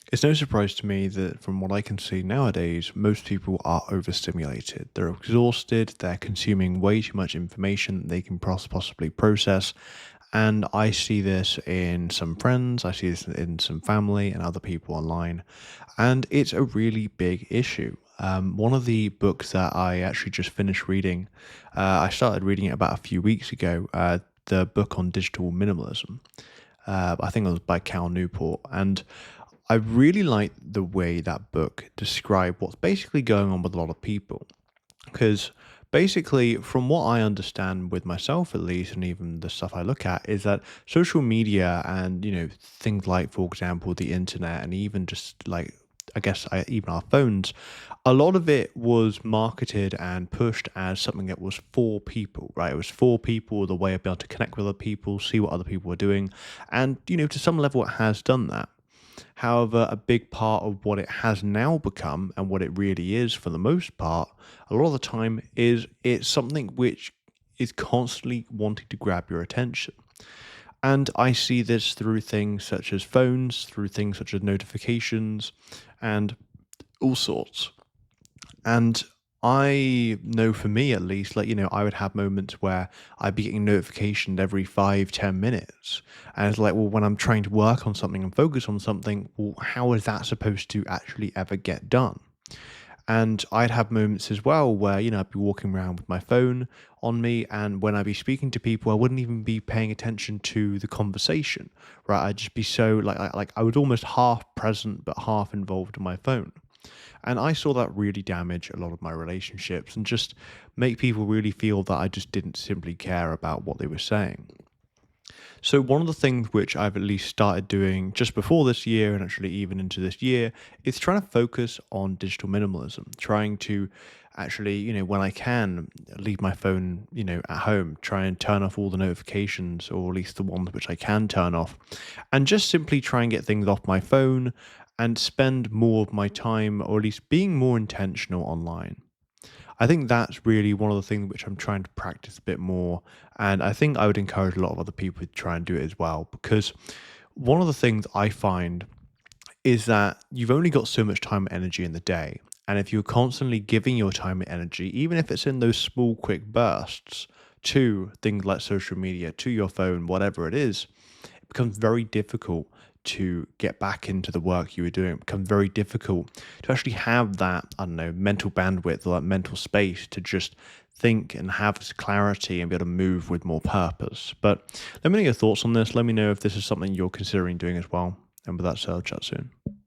It's no surprise to me that from what I can see nowadays, most people are overstimulated. They're exhausted, they're consuming way too much information that they can possibly process. And I see this in some friends, I see this in some family and other people online. And it's a really big issue. One of the books that I actually just finished reading, I started reading it about a few weeks ago, the book on digital minimalism. I think it was by Cal Newport. And I really like the way that book described what's basically going on with a lot of people. Because basically, from what I understand with myself at least, and even the stuff I look at, is that social media and, things like, for example, the internet and even just like, even our phones, a lot of it was marketed and pushed as something that was for people, right? It was for people, the way of being able to connect with other people, see what other people were doing. And, to some level, it has done that. However, a big part of what it has now become and what it really is for the most part, a lot of the time, is it's something which is constantly wanting to grab your attention. And I see this through things such as phones, through things such as notifications, and all sorts. And I know for me at least, like, I would have moments where I'd be getting notifications every 5, 10 minutes. And it's like, well, when I'm trying to work on something and focus on something, well, how is that supposed to actually ever get done? And I'd have moments as well where, I'd be walking around with my phone on me. And when I'd be speaking to people, I wouldn't even be paying attention to the conversation, right? I'd just be so like I was almost half present, but half involved in my phone. And I saw that really damage a lot of my relationships and just make people really feel that I just didn't simply care about what they were saying. So, one of the things which I've at least started doing just before this year and actually even into this year is trying to focus on digital minimalism, trying to actually, when I can, leave my phone, at home, try and turn off all the notifications or at least the ones which I can turn off, and just simply try and get things off my phone and spend more of my time or at least being more intentional online. I think that's really one of the things which I'm trying to practice a bit more. And I think I would encourage a lot of other people to try and do it as well. Because one of the things I find is that you've only got so much time and energy in the day. And if you're constantly giving your time and energy, even if it's in those small, quick bursts, to things like social media, to your phone, whatever it is, it becomes very difficult to get back into the work you were doing. It becomes very difficult to actually have that, I don't know, mental bandwidth or that mental space to just think and have this clarity and be able to move with more purpose. But let me know your thoughts on this. Let me know if this is something you're considering doing as well. And with that said, I'll chat soon.